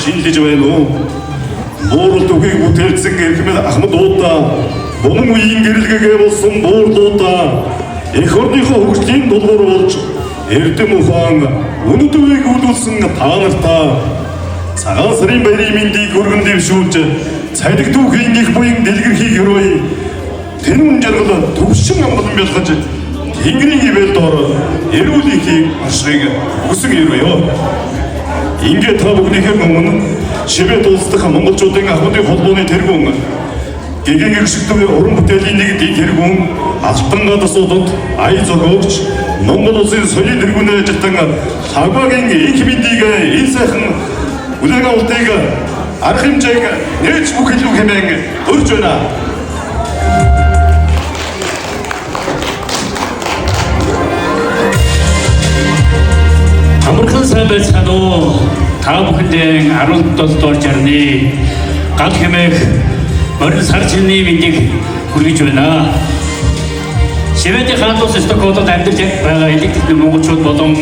шилдэж байна уу? Бууралд үгийг бүтээлсэн гэрхмэл Ахмад уудаа Бомон үеийн гэрэлгэгээ болсон буурдуудаа эх орныхоо хөгжлийн дулуур болж Эрдэм ухаан үнэт үгийг үлдүүлсэн та нартаа цагаан сарын баярын мэндийг өргөн дэвшүүлж цалиг түүхийн их буян дэлгэрхийг хөрөөе. Тэнүүн жаргал төвшин амгалан бэлгэж Тэнгэрийн ивэл доор эрүүл ихийг ашиг хүсэн ирвэё. Ингээд та бүхнийхээ өмнө Шивэд улс дахь монголчуудын Ахмадын холбооны тэргүүн гэгэн гэршигтэн уран бүтээлийн нэгдийн тэргүүн Алтан гадасуудад ая зохиогч Монгол улсын соёлын тэргүүнээ ажилтан Хаваагийн их мэндийг энэ сайхан үлээн авалтыг арга хэмжээг нээж бүх илүү хэмээн өрж байна. Амархан сайн байцгаана уу? Та бүхэндээ 17 дугаар жарны гал хэмээх морин сар чирний мэндийг хүргэж байна. Шивэдийн хаан улс Стокгольмд амьдарч байгаа элэгтэй монголчууд болон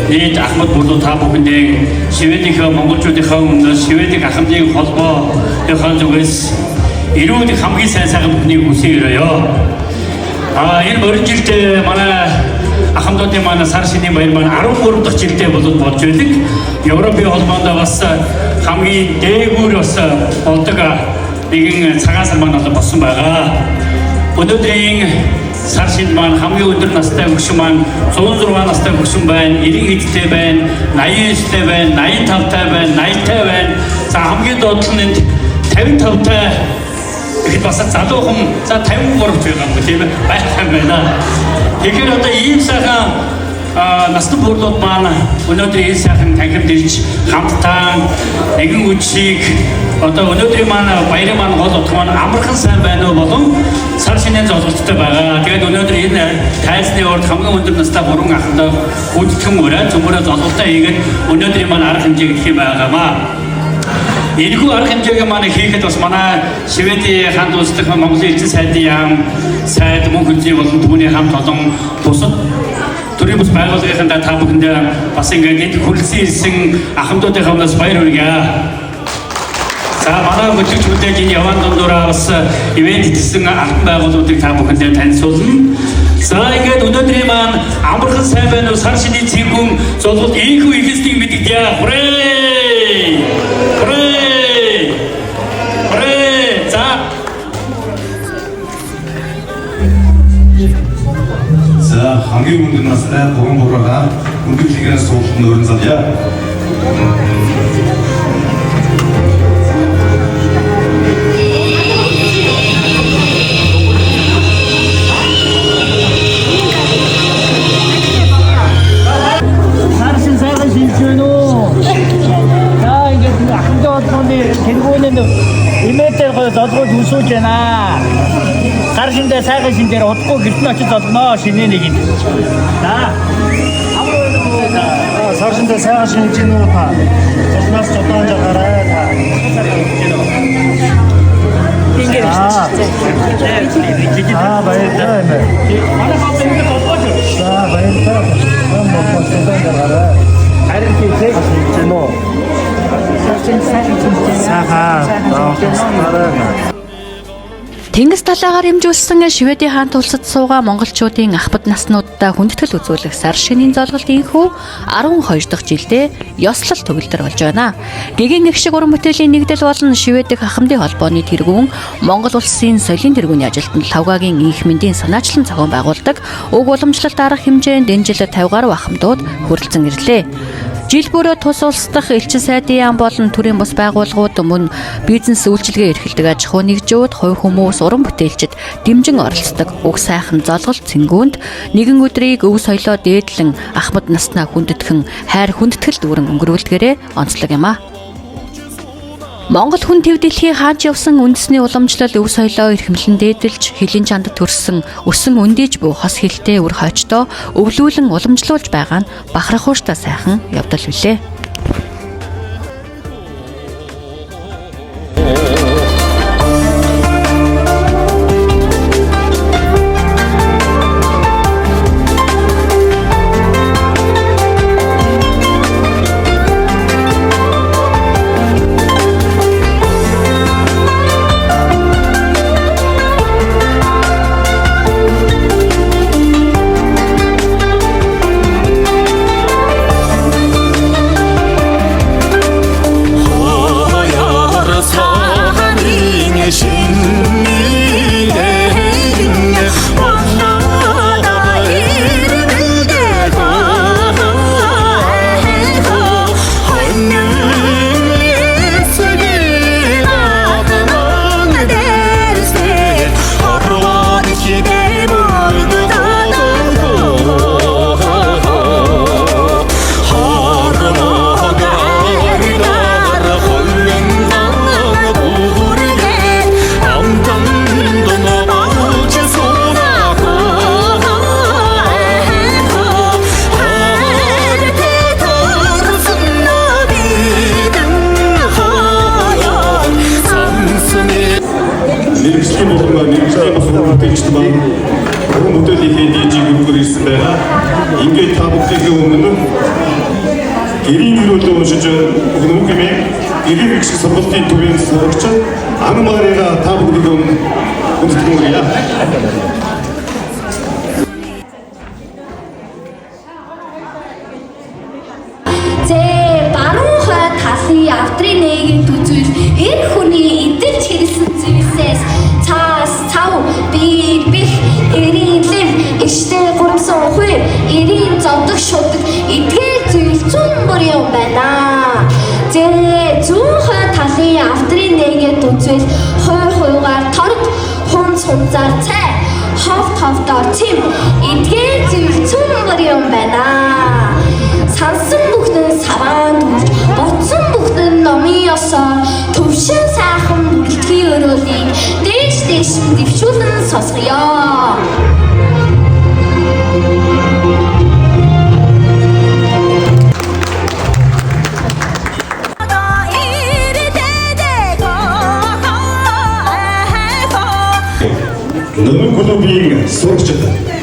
нийт Ахмад бүлэг та бүхэндээ Шивэдийнхээ монголчуудынхаа өмнөөс Шивэдийн Ахмадын холбооныхаа зүгээс эрүүл хамгийн сайн сайхан бүхнийг хүсье өрөөё. Энэ морин жилд манай Ахмадын манай сар шинийн баяр маань 13 дахь жилдээ болж байдаг. Европын холбоонд бас хамгийн дээгүүр бас болдог нэгэн цагаан сар маань болсон байгаа. Өнөөдрийн сар шинэ маань хамгийн өндөр настай хөгшин маань 106 настай хөгшин байна, 90 эдтэй байна, 89-тэй байна, 85-тай байна, 80-тай байна. За хамгийн доотлол нь 55-тай ихэд бас залуухан за 53 байгаа юм тийм байна. Тэгэхээр одоо ийм сайхан насны бүрлүүд маань өнөөдөр энэ сайхан танхимд ирж хамтдаа нэгэн үдшийг одоо өнөөдрийн маань баярын маань гол утга маань амархан сайн байна уу болон сар шинийн золголттой байгаа. Тэгээд өнөөдөр энэ тайзны урд хамгийн өндөр настай бүрэн ахмад хүндтгэн өрөө зөвхөн золголтоо хийгээд өнөөдрийн маань арга хэмжээ гэх юм байгаамаа. Энэхүү арга хэмжээг маань хийхэд бас манай Шивэдийн хаан улс дахь Монголын эцэг сайдын яам сайд мөн хөдөлгөөний болон түүний хамт олон бусад төрийн бас байгууллагынхаа та бүхэндээ бас ингээд хүлсэн ирсэн ахмадуудын хамнаас баяр хүргье. За манай хөтлөгч бүтээгчийн яван дундуура бас ивент хийсэн албан байгууллагуудыг та бүхэндээ танилцуулна. За ингээд өнөөдрийн маань амархан сайн байна уу сар шинийн цэнгүүн золголт ийхүү ихэснийг мэдгдээ. Хамгийн өндөр настай бурхан буруугаа өндөрлөгөөс суулгах нь өрн залъя. Харшин сайхан шинж байна уу? За ингээд ахмад холбооны тэргүүнэнд имэтэр гой золгож үсүүж байна. Сар шиндээ сайхан шиндээр удахгүй гэртэн очиж золгоно шинэ нэг юм. За. Сар шиндээ сайхан шинж гэнэ үү та? Золгоноос жодоон жагараа та. Ингээд баярлалаа юм байна. Манай хот ингэ золгож. За баярлалаа. Жодоон жагараа. Харин тийм шинж гэнэ үү? Тэнгис талаагаар хэмжүүлсэн Шивэдийн хаан улсад суугаа монголчуудын ахмад наснуудаа хүндэтгэл үзүүлэх сар шинийн золголт инхүү 12 дахь жилдээ ёслол төгөлдөр болж байна. Гэгэн их шиг уран бүтээлийн нэгдэл болон Шивэдийн ахмадын холбооны тэргүүн Монгол улсын соёлын тэргүүний ажилтнанд Лавгагийн их мэндийн санаачлан зохион байгуулдаг уг уламжлалт арга хэмжээнд энэ жил 50 гаруй ахмадууд хүрэлцэн ирлээ. Жил бүрөө тус улс дахь элчин сайдын яам болон төрийн бус байгууллагууд мөн бизнес үйлчилгээ эрхэлдэг аж ахуй нэгжүүд, хувь хүмүүс, уран бүтээлчид дэмжин оролцдог уг сайхан золголт цэнгүүнд нэгэн өдрийг өв соёлоо дээдлэн ахмад наснаа хүндэтгэн хайр хүндэтгэлд өрн өнгөрүүлдгээрээ онцлог юм а. Монгол хүн төв дэлхийн хааж явсан үндэсний уламжлал өв соёлоо эрхэмлэн дээдэлж хилийн чандд төрсөн өсөн үндийж буй хос хилтэй өр хойчдоо өвлүүлэн уламжлуулж байгаа нь бахархууштай сайхан явдал билээ. ингээд та бүхний өмнө гэрийн гэрүүлээ уншиж өгнө гэмээр гэрийн их сургуулийн төвийн сурагч Анмарина та бүхний өмнө хүндэтгэмгийа. Баруун хойд талын авдрын нэгэнд үзвэл эр хүний эдэлж хэрэгсэн зүйлсээс цаас, цав, биер, бэх, эрийн лэм, иштэй гурмсан хуй, эрийн зовдөг шудаг эдгээр зүйл зүүн бүр юм байна. Зүүн хойд талын авдрын нэгэнд үзвэл хой хуйгаар торг, хунц хунцаар цай, ховт ховтоор цэм эдгээр зүйл зүүн бүр юм байна. Сансан бүхнэн саваан дүрж, ботсон бүхнэн номын ёсоор төвшин сайхан бүрэлдэхүүн өрөөлийг дээш нь дэвшүүлэн сонсгоё. Нэмэн клубын сурагчид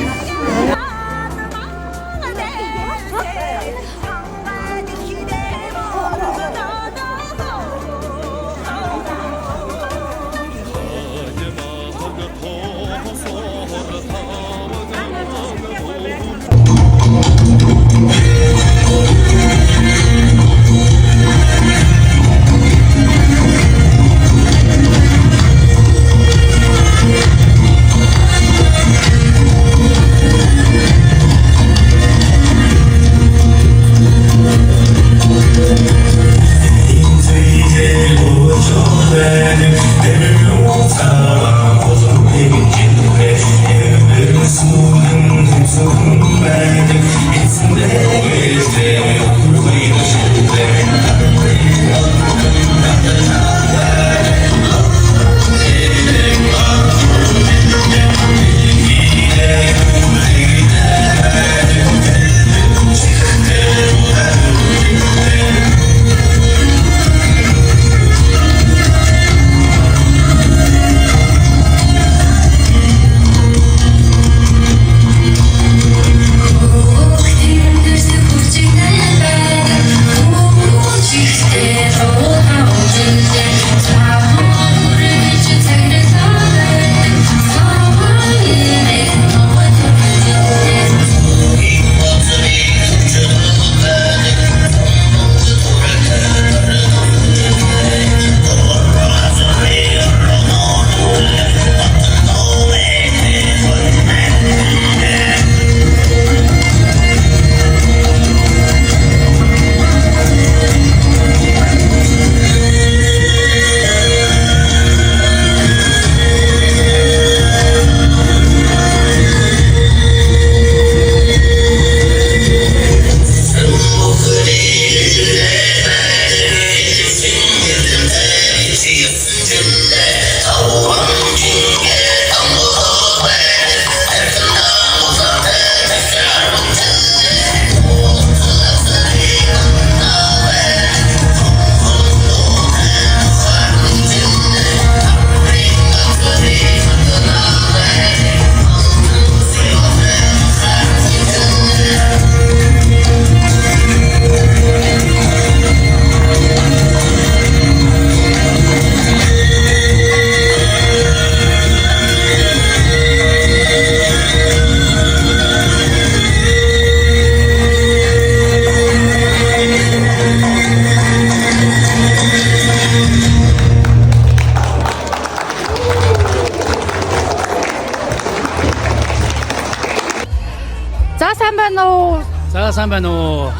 сайн байна уу?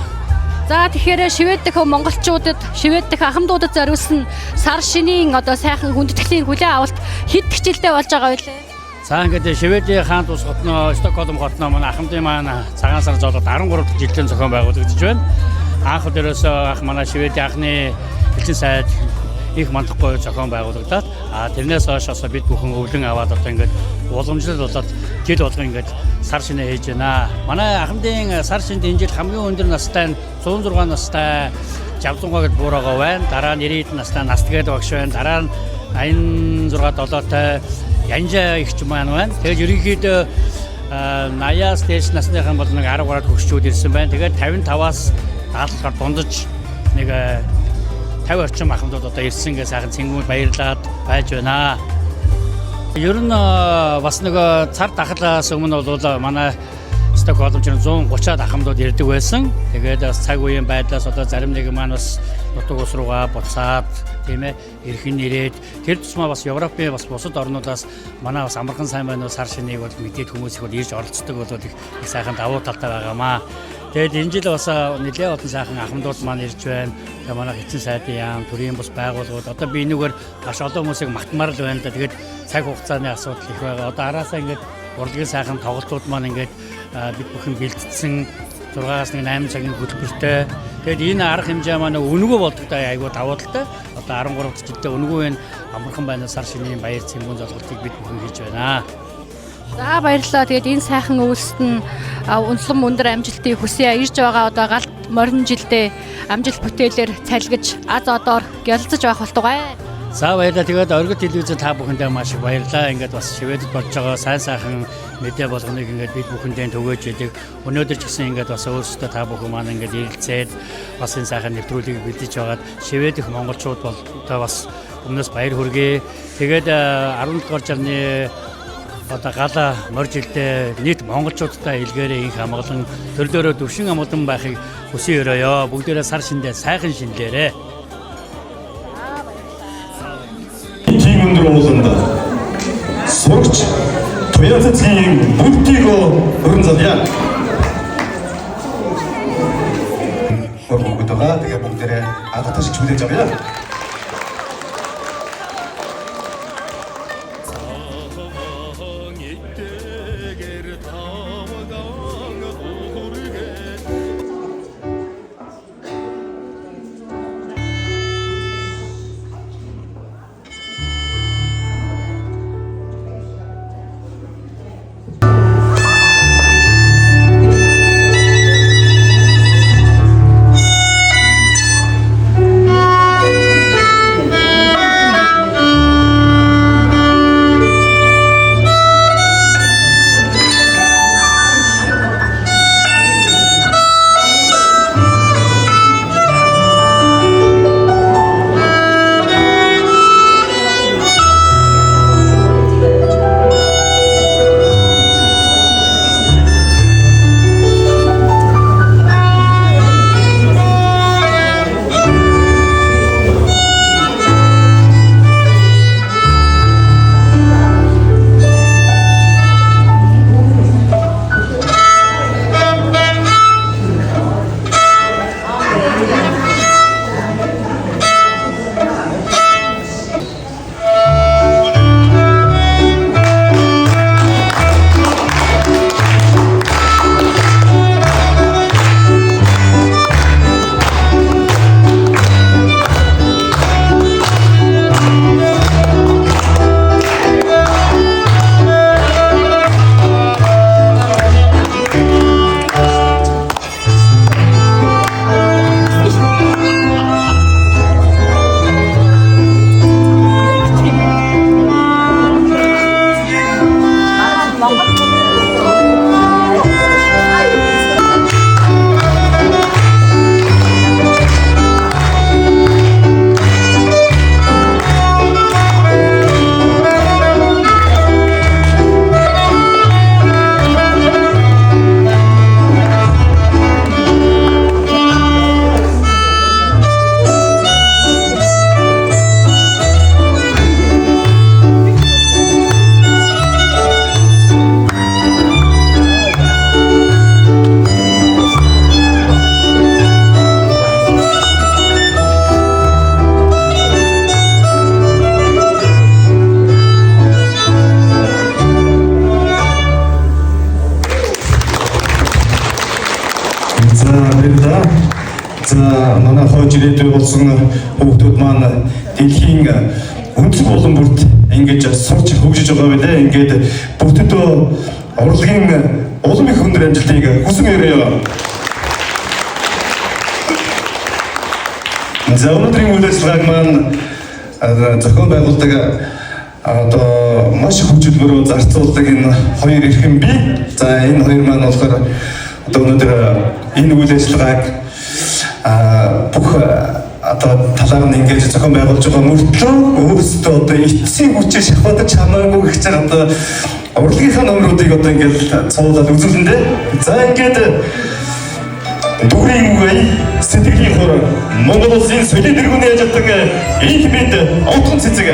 За тэгэхээр Швед дэх монголчуудад, Швед дэх ахмадуудад зориулсан сар шинийн одоо сайхан хүндэтгэлийн хүлээн авалт хэд хичээлтэй болж байгаа вэ? За ингээд Шведийн хаант ус хотноо, Стокгольм хотноо манай ахмадын маань цагаан сар зоолоод 13 дахь жилийн зохион байгуулагдаж байна. Анх өдрөөсөө ах манай Шведийн анхны элчин сайд их мандахгүй зохион байгуулагдаад тэрнээс хойш бид бүхэн өвлөн аваад одоо ингээд уламжлал болоод жил болгоо ингээд сар шинэ хийж байна. Манай ахмадын сар шинэд энэ жил хамгийн өндөр настай 106 настай Жавзунгаа гэд буураагаа байна. Дараа нь 90 настай Настгээд багш байна. Дараа нь 86 долоотой Янжа ихч маань байна. Тэгээд ерөнхийдөө 80-аас дээш насныхан бол нэг 10 гаруй хөгшчүүд ирсэн байна. Тэгээд 55-аас 70-аар дундаж нэг 50 орчим ахмадууд одоо ирсэн гэж сайхан цэнгүүнд баярлаад байж байна. Ер нь бас нэг цар тахлаас өмнө бол манай Стокгольмч 130-аад ахмадууд ирдэг байсан. Тэгээд бас цаг үеийн байдлаас одоо зарим нэг маань бас нутаг ус руугаа буцаад тийм ээ эрхэн ирээд тэр тусмаа бас Европын бас бусад орнуудаас манай бас амархан сайн байна уу сар шинийг бол мэдээд хүмүүс их бол ирж оролцдог бол их сайхан давуу талтай байгаамаа. Тэгээд энэ жил бас нэлээд олон сайхан ахмадууд маань ирж байна. Тэгээд манай эцэн сайдын яам төрийн бус байгууллагууд одоо би энэгээр маш олон хүмүүсийг магтмаар л байна да. Тэгээд цаг хугацааны асуудал их байгаа. Одоо араасаа ингээд урлагийн сайхан тоглолтууд маань ингээд бид бүхэн бэлтгэсэн 6-аас 8 цагийн хөтөлбөртэй. Тэгээд энэ арга хэмжээ маань өнгөө болдогтой айгүй давуу талтай. Одоо 13 дахь жилдээ өнгөө энэ амархан байна сар шинийн баяр цэнгүүн золголтыг бид бүхэн хийж байна. За баярлалаа. Тэгээд энэ сайхан үйлсэд нь үнэлэн өндөр амжилтыг хүсье. Ирж байгаа одоо галт морин жилдээ амжилт бүтээлээр цалгиж аз одоор гялцаж байх болтугай. За баярлалаа. Тэгээд оргид телевизэд та бүхэндээ маш их баярлалаа. Ингээд бас шивэдэд болж байгаа сайн сайхан мэдээ болгоныг ингээд бид бүхэндээ түгээж яадаг. Өнөөдөр ч гэсэн ингээд бас өөрсдөө та бүхэн маань ингээд ирэлцээд бас энэ сайхан нэвтрүүлгийг бэлдэж байгаад шивэд их монголчууд болтой бас өмнөөс баяр хүргэе. Тэгээд 11 дугаар жарны одоо гала морь жилдээ нийт монголчуудтай илгээрээ их амгалан төрлөөрөө төвшин амгалан байхыг хүсэн өрөөё. Бүгдээрээ сар шиндээ сайхан шинлээрээ. Тийм өндөр ууланд сурч туяацгийн бүгдийг өрн залъя. Бүгдээ тэгээ бүгдээрээ адатаж хүлээж авъя. За манай хойж ирээдүй болсон хүүхдүүд маань дэлхийн өнцөг болон бүрт ингэж сурч хөгжиж байгаа байлаа. Ингээд бүгдэд урлагийн улам их өндөр амжилтыг хүсэн өрөөё. За өнөөдрийн үйлчлэг маань зохион байгуулдаг одоо маш их хөгжөлбөрөөр зарцуулдаг энэ хоёр эрхэм бий. За энэ хоёр маань болохоор одоо өнөөдөр энэ үйл ажиллагааг бүх одоо талаар нь ингэж зохион байгуулж байгаа мөртлөө өөрсдөө одоо эцсийн хүчээр шахвадаж хамаагүй гэж байгаа одоо урлагийнхаа номеруудыг одоо ингэж цуглаад үзүүлэндээ. За ингээд дүүрийн үгүй сэтгэлийн хор Монгол улсын соёлын тэргүүний ажилтан их мэд онцгой цэцэг.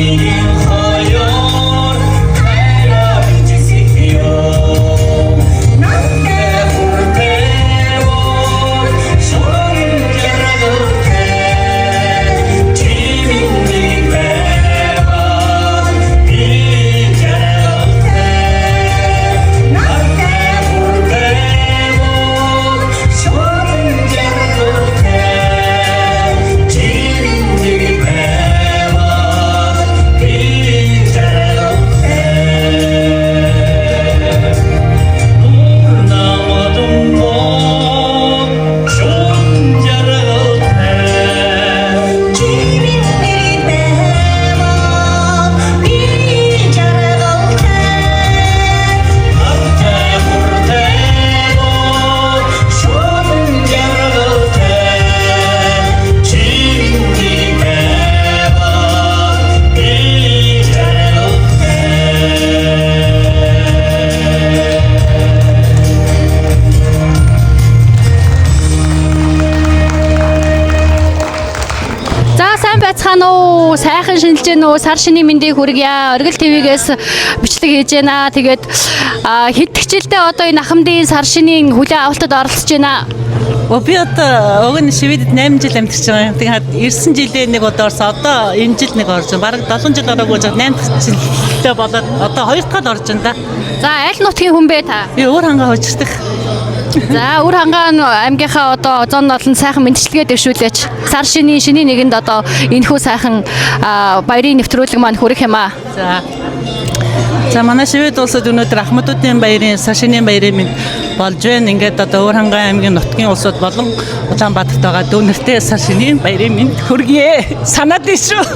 Yeah. байцгаана уу? Сайхан шинжилж гэнэ үү? Сар шинийн мэндийг хүргье. Оргил ТV-гээс бичлэг хийж байна. Тэгээд хэдэх жилдээ одоо энэ ахмадын сар шинийн хүлээн авалтад оролцож байна. Би одоо уг нь Шведэд 8 жил амьдарч байгаа. Тэгээд 9 жилээ нэг удаа орсон. Одоо энэ жил нэг орж байна. Бараг 7 жил ороогүй жаа 8 дахь жилдээ болоод одоо 2 дахь орж байна да. За аль нутгийн хүн бэ та? Би өөр хангаа хожирдах. За Үр хангаан аймгийнхаа одоо зон олон сайхан мэдчилгээ дэвшүүлээч. Сар шинийн нэгэнд одоо энэхүү сайхан баярын нэвтрүүлэг маань хүрэх юм аа. За манай Швед улсад өнөөдөр Ахмадуудын баярын сар шинийн баярын мэнд болж байна. Ингээд одоо Өөр хангаан аймгийн нутгийн улсууд болон Улаанбаатарт байгаа дүүнэртэй сар шинийн баярын мэнд хүргье. Санаад ий шүү.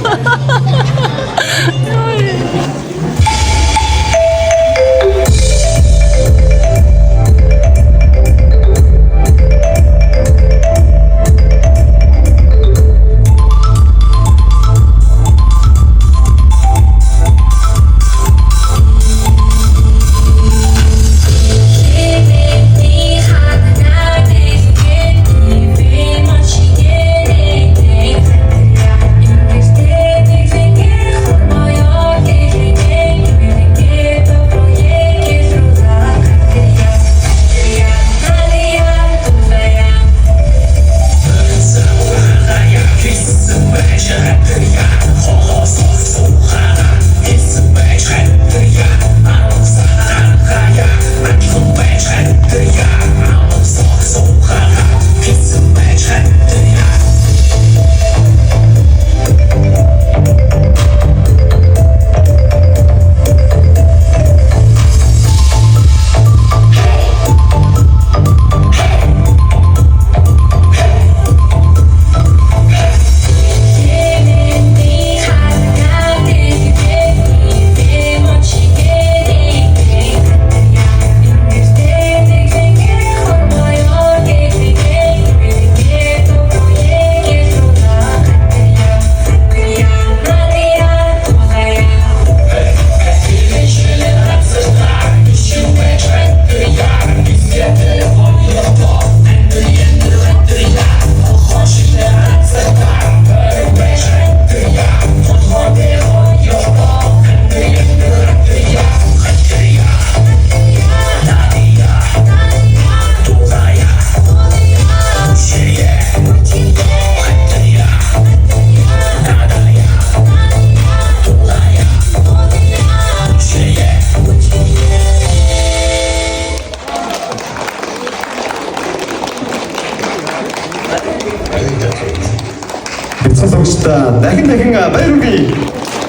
дахин баяр хүргэе.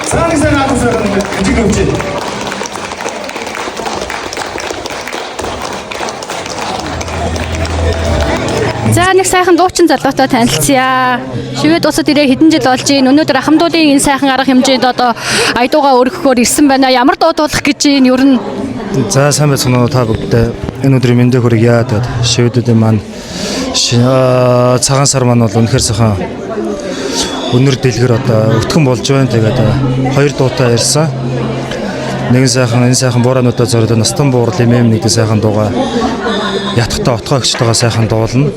Сайн ахсаар хичээл өгч. За нэг сайхан дуучин залуутай танилцъя. Швед улсад ирээ хэдэн жил болж байна. Өнөөдөр ахмадуудын энэ сайхан арга хэмжээнд одоо аядуугаа өргөхөөр ирсэн байна. Ямар дуудуулах гэж юм ер нь? За сайн байцгаана уу та бүгдээ. Энэ өдрийн мэндийг хүргье. Тэгээд Шведүүдийн маань цагаан сар маань бол үнэхээр сайхан өнөр дэлгэр одоо өтгөн болж байна. Тэгээд хоёр дуутай ярьсан. Нэг сайхан энэ сайхан бураануудаа зориод настан буурал эмэм нэг сайхан дуугаа ятгахтаа отгоо өгчтэйгээ сайхан дуулна.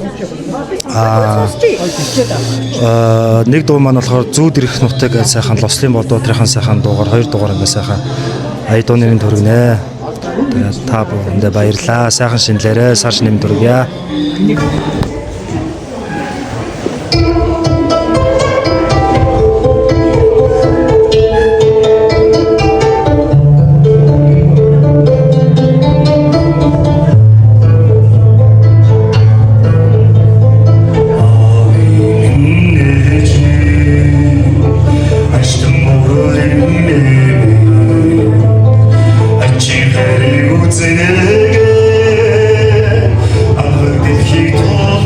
Нэг дуу маань болохоор зүүд ирэх нутаг сайхан лослын болдуутрийн сайхан дуугаар хоёр дуугаар ингээ сайхан аядууны мэнд хүргэнэ. Тэгээд та бүхэндээ баярлалаа. Сайхан шинэлээрээ сар шинийн мэнд хүргье. Ах,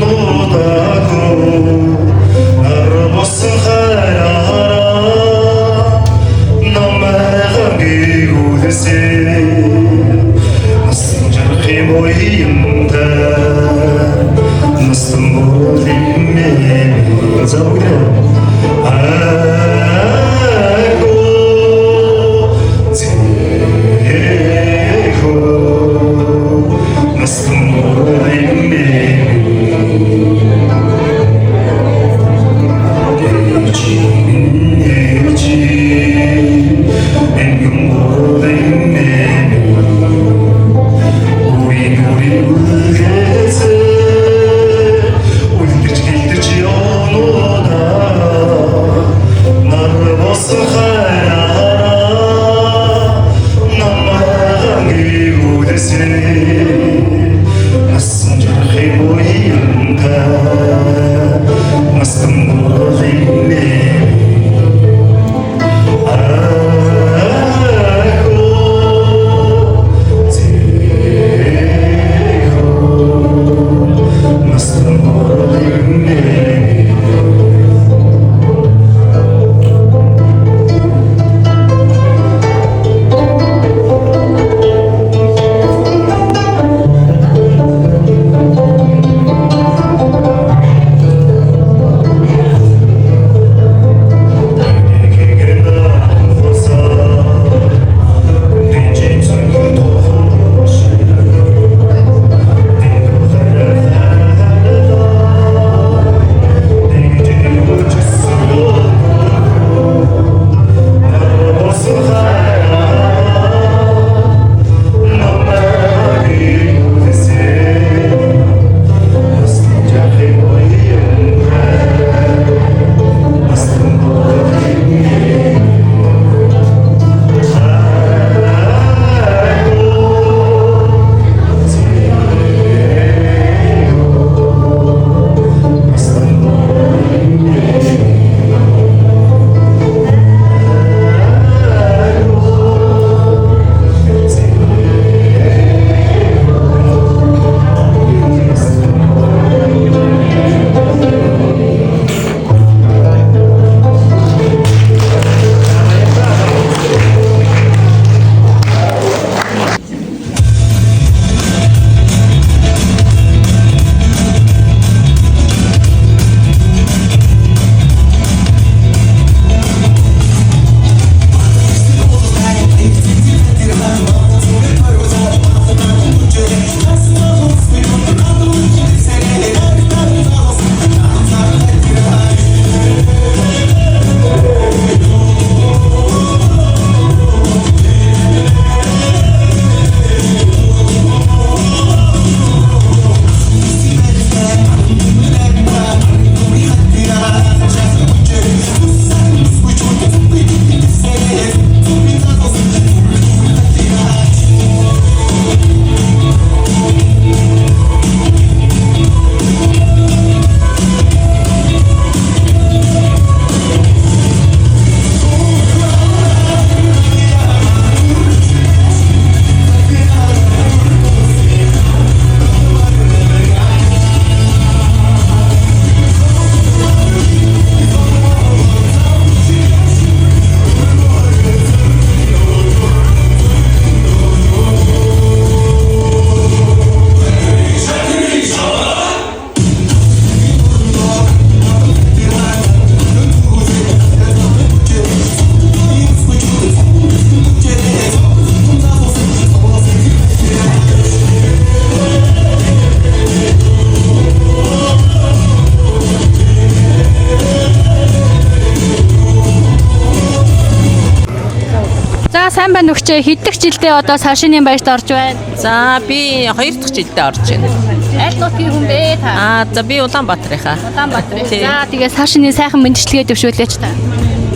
сайн байна өгчээ. Хэддэг жилдээ одоо Сашины баярт орж байна? За би 2 дахь жилдээ орж байна. Аль нутгийн хүн бэ та? За би Улаанбаатарынхаа. Улаанбаатар. За тэгээ Сашины сайхан мэндчлэгээ төвшүүлээч та.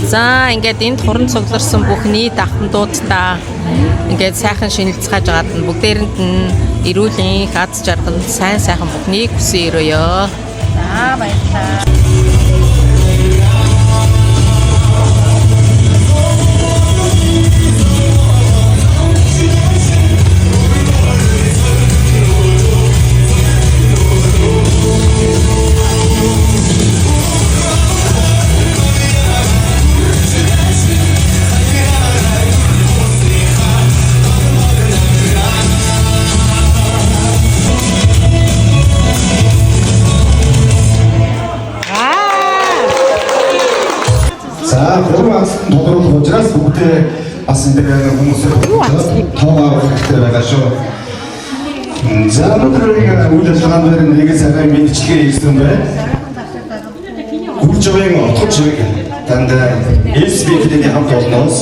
За ингээд энд хуран цугларсан бүх нийт ахмадуудаа ингээд сайхан шинэлцгааж байгаад нь бүгдээрэнд нь эрүүлийн их аз жаргал сайн сайхан бүхнийг хүсэн өрөөё. За баярлалаа. За, гурван ацтан тодруулах учраас бүгдээ бас энэ хүмүүсээр тоогоо хэрэгтэй байгаа шүү. За, өнөөдрийн үйл ажиллагаанд нэг цагаан мэдчилгээ хийсэн байна. Үрживэн отгоч хэрэг дандаа SB-ийн хамт олноос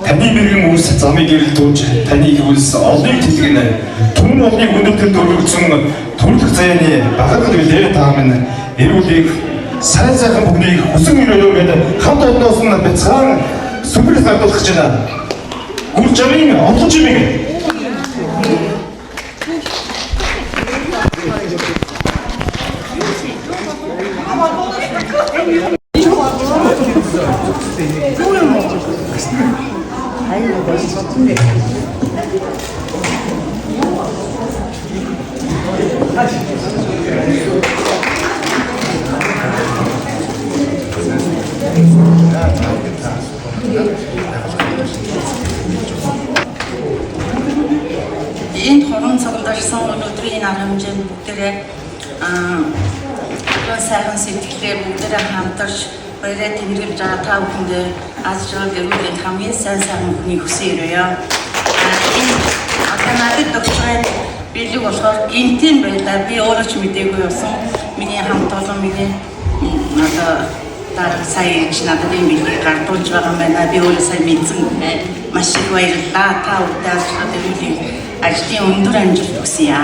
таны мэрэгэн үс замыг гэрэлтүүлж таны хөвс олныг тэлгэнэ түн олныг өнөөдөр дөрвөгцөн төрөлх заяаны багаргал билээ та минь эрүүлийг сайн сайхан бүгнийг хүсэн өрөөлөө гэдэг хамт олноос нь бяцхан сүмбэрс хадгалах гэж байна. Гүр жамын одлож юм. Энэ хорон цогцолсон өнөөдрийн нарамжийн бүгдээрээ сайхан сэтгэлээр бүгдээрээ хамтарч баяраа тэмдэглэж байгаа та бүхэндээ аз жаргал өргөлийн хамгийн сайн хүнийг хүсье өрөөё. Энэ одоо надад докторат бэлэг болохоор гинтийн байлаа би өөрөө ч мэдээгүй байсан. Миний хамт олон миний одоо сая надад юм бэлэг гардуулж байгаа байна. Би өөрөө сайн мэдсэн маш их баярлалаа. Та бүхэнд аз жаргал өргөлийн ажлын өндөр амжилт хүсье.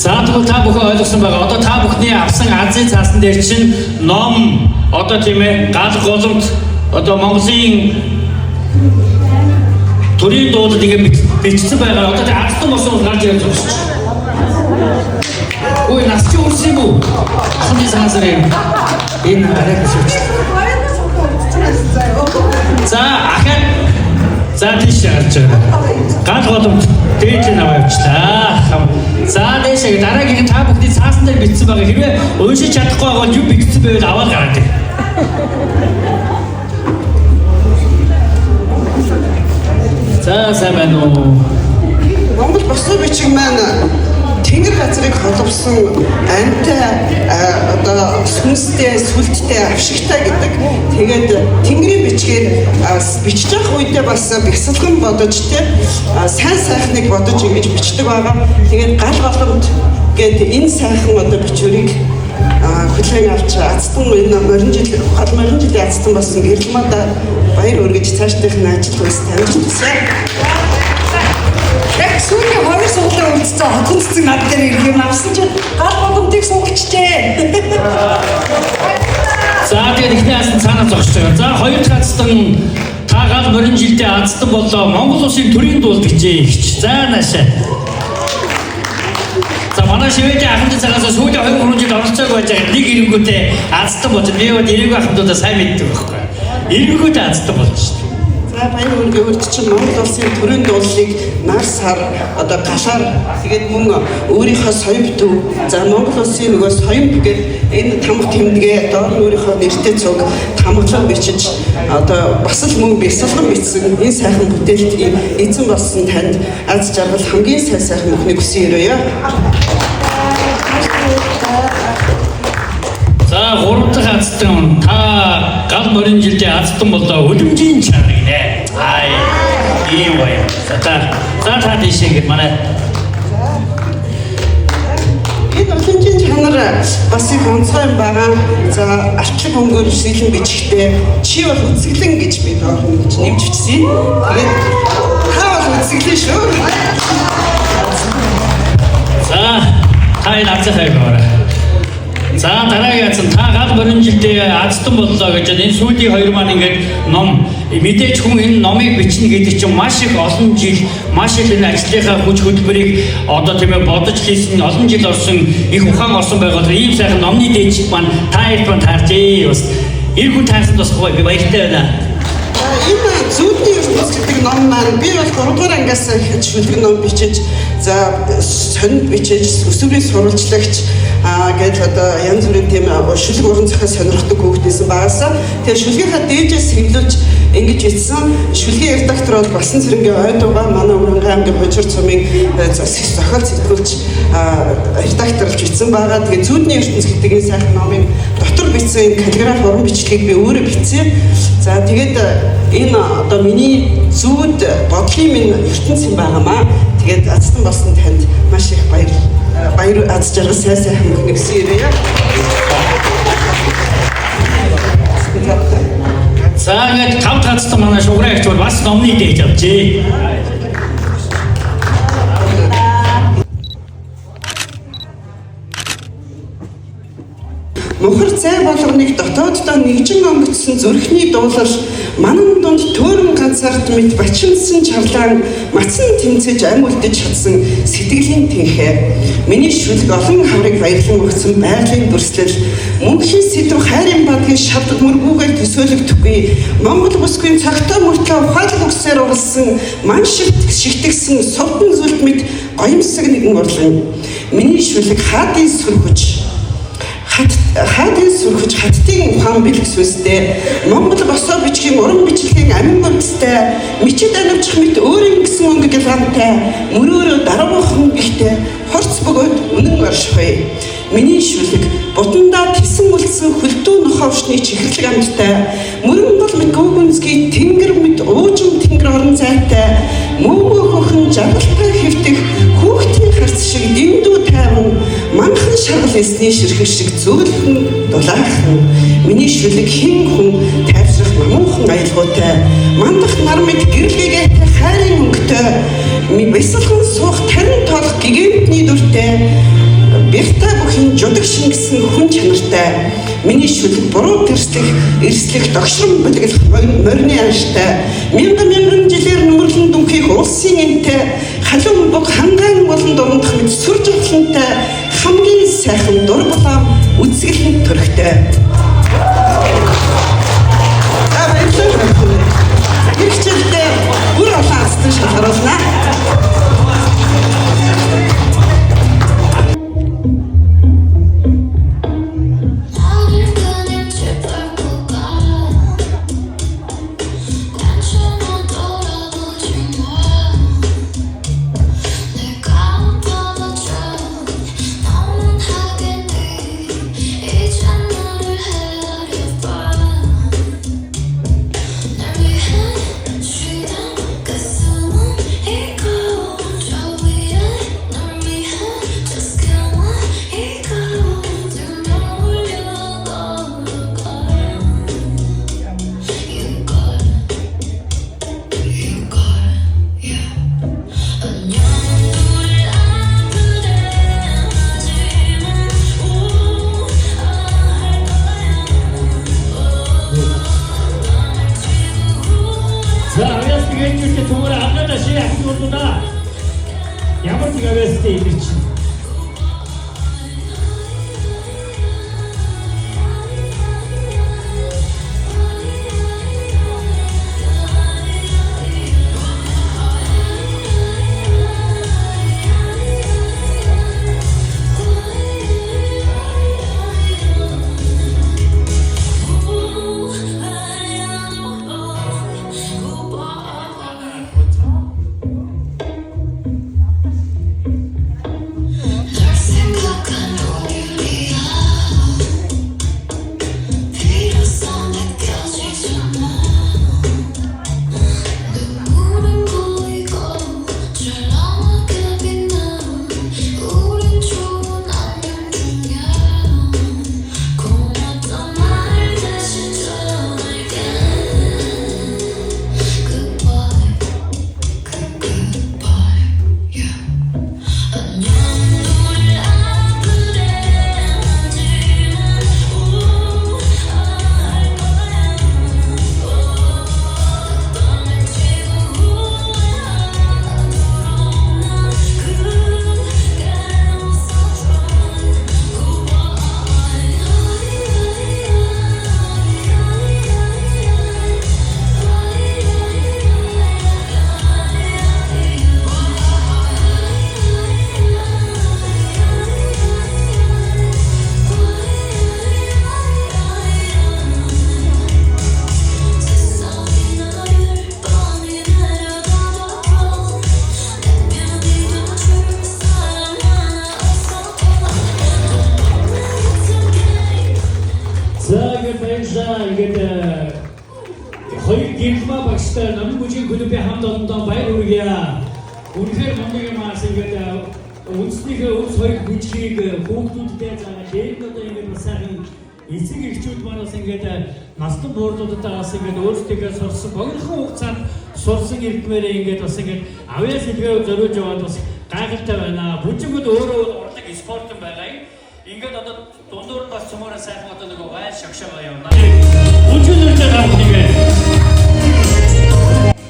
За тэгвэл та бүхэн ойлгосон байгаа. Одоо та бүхний авсан Азийн цаасан дээр чинь ном одоо тийм ээ гал голомт одоо Монголын төрийн дуудад ингэ бичсэн байгаа. Одоо тэр Азтан болсон гарч ирж байгаа шүү. Ой нас чи үрсэн үү? Ахны санасаар юм. Энэ арай биш. За ахад за тийш гарч байгаа. Гал голомт дээд нь аваа явчлаа. За дэшээ дараагийн та бүхний цаасан дээр бичсэн байгаа. Хэрвээ уншиж чадахгүй байгаа бол юу бичсэн байвал аваад гараад ир. За сайн байна уу? Монгол бослоо бичиг маань тэнгэр газрыг холбосон амтай одоо сүнстэй, сүлдтэй, авшигтай гэдэг. Тэгээд тэнгэрийн бичгээр бичиж явах үедээ бас бясалган бодож сайн сайхныг бодож ингэж бичдэг байгаа. Тэгээд гал голомт гэдэг энэ сайхан одоо бичвэрийг хүлээн авч Азтан энэ морин жилийн Азтан болсон Гэрэлмада баяр өргөж цаашдынх нь ажил үйлс тавьж туслаа. Яг сүүлийн 2 суглаа үлдсэн хотон цэцэг над дээр ирэх юм авсан чинь гал голомтыг суугчжээ. За тэгээд ихний Азтан цаанаас зогсож байгаа. За хоёр дахь Азтан та гал морин жилийн Азтан болоо Монгол улсын төрийн дуулд гэжээ ихч. За наашаа. За манай шивэдийн ахмад цагаас сүүлийн 2-3 жил оролцоог байж байгаа нэг ирэнгүүтээ Азтан болж би бол ирээгүй ахмадуудаа сайн мэддэг байхгүй. Ирэнгүүтээ Азтан болж шүү. За баяр үргэлж чинь Монгол улсын төрийн дуулыг нар сар одоо галаар тэгээд мөн өөрийнхөө соёмт төв за Монгол улсын нөгөө соёмт гэдэг энэ тамга тэмдэгэ доор өөрийнхөө нэртэй цуг тамгалан бичиж одоо бас л мөн бясалган бичсэн энэ сайхан бүтээлт эзэн болсон танд аз жаргал хамгийн сайхан бүхнийг хүсэн өрөөё. За 3 дахь Азтан та гал морин жилийн Азтан болоо үлэмжийн чанар гинэ. Ай ийм бай. За та дэшээ манай энэ үлэмжийн чанар бас их онцгой юм байгаа. За арчлаг хөнгөөр шилэн бичгтээ чи бол үзэглэн гэж би доор нэгж нэмж бичсэн. Тэгээд та бол үзэглэн шүү. За та энэ Азтай байгаарай. За дараагийн Азтан та гал морин жилдээ Азтан боллоо гэж энэ сүүлийн 2 маань ингээд ном мэдээж хүн энэ номыг бичнэ гэдэг чинь маш их олон жил маш их энэ ажлынхаа хүч хөдөлмөрийг одоо тийм ээ бодож хийсэн олон жил орсон их ухаан орсон байгаад ийм сайхан номны дээжид маань та хэд маань таарчээ бас эр хүн таарсан бас гоё би баяртай байна. Энэ зүйдний ертөнц гэдэг ном маань би бол 3 дугаар ангиас эхэлж шүлэг ном бичиж за сонинд бичиж өсвөрийн сурвалжлагч гэж одоо янз бүрийн тийм шүлэг уран зохиол сонирхдаг хүүхдээсэн багасаа тэгээ шүлгийнхаа дээжээс хэвлүүлж ингэж ицсэн шүлгийн редактор бол Басан цэрэнгийн ойдугаа манай Өрөнгө аймгийн Божир цумын зохиол зэтгүүлж редакторлж ицсэн байгаа. Тэгээ зүйдний ертөнц гэдэг энэ сайхан номын дотор бичсэн каллиграф уран бичлэгийг би өөрөө бичсэн. За тэгээд энэ одоо миний зүүд бодлын минь ертөнц юм байгаамаа. Тэгээд Азтан болсон танд маш их баяр аз жаргал сайхан бүхнийг хүсье. За ингээд 5 Азтан манай шуграагч бол бас номны дээж авчээ. Мухар цай болгоныг дотооддоо нэгжин онгоцсон зүрхний дуулал манан дунд төөрөн ганцаард мэд бачимсан чарлаан мацсан тэмцэж ам үлдэж чадсан сэтгэлийн тэнхээ миний шүлэг олон хаврыг баярлан өгсөн байгалийн дүрслэл мөнхийн сэдв хайрын бадгийн шавдаг мөргүүгээр төсөөлөгдөхгүй Монгол бүсгүй цагтаа мөртлөө ухаалаг өгсөөр уралсан ман шигтгсэн совдон зүлд мэд гоёмсаг нэгэн урлан миний шүлэг хаадын сүрхүж хаттын ухаан бэлгэсвэстэй Монгол босоо бичгийн уран бичлэгийн амин бодистай мичид анавчих мэт өөрийн гэсэн өнгө гэлгантай мөрөөрөө дараахан гихтэй хорц бөгөөд үнэн оршихуй миний шүлэг будандаа тэсэн үлдсэн хөлтөө ноховшны чихэрлэг амттай мөрөн бол мэт гүгүнзгийн тэнгэр мэт уужим тэнгэр орон зайтай мөнгө хөхөн жаргалтай хэвтэх хүүхдийн харц шиг дэндүү тайван манхан шаргал эсний ширхэг шиг зөөлхөн дулаахан миний шүлэг хин хүн тайвшрах намуухан аялгаутай мандах нар мэд гэрэлгээгээ хайрын өнгөтэй бясалхан суух тарин тоолох гигантний дүртэй бэртэй бүхийн жудаг шингэсэн хүн чанартай, миний шүлэг буруу эрслэх догшрон бүлэглэх морины анштай, мянган жилээр нөмөрлөн дүнхийг улсын энтэй, халуун буг хангаан болон дундах мэт сүр жавхлантай, хамгийн сайхан дур булаам үзэсгэлэн төрхтэй. Их хичээлдээ бүр олон азтай шалгаруулна. Ямар нэг авьяастай юм чи. Хоёр гэрэлмаа багштай намын бүжгийн клубын хамт олондоо баяр хүргье. Үнэхээр мундаг юм аас ингээд үндэснийхээ өвс хоёр бүжгийг хүүхдүүдтэй заагаад дээд одоо ингээд бас сайхан эцэг эхчүүд манаас ингээд настан буурлуудаас ингээд өөрсдөө сурсан богинохон хугацаанд сурсан ирдмээрээ ингээд бас ингээд авьяас хэлгээ зориулж яваад бас гайхалтай байна. Бүжигүүд өөрөө урлаг спортон байгаа юм. Ингээд одоо дундуур нь бас цомоороо сайхан одоо нэг гай шагшаа явна. Бүжигүүдтэй гарах юм.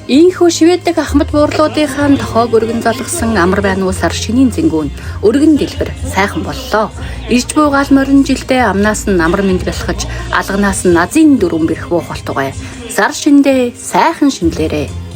Ийхүү Шведдэг Ахмад буурлуудынхаа тохоог өргөн залгасан амар байнуу сар шинийн зэнгүүн өргөн дэлбэр сайхан боллоо. Ирж буй гал морин жилдээ амнаас нь амар мэд бэлхэж алганаас нь назын дүрэн бэрх буух болтугай. Сар шиндээ сайхан шинлээрээ.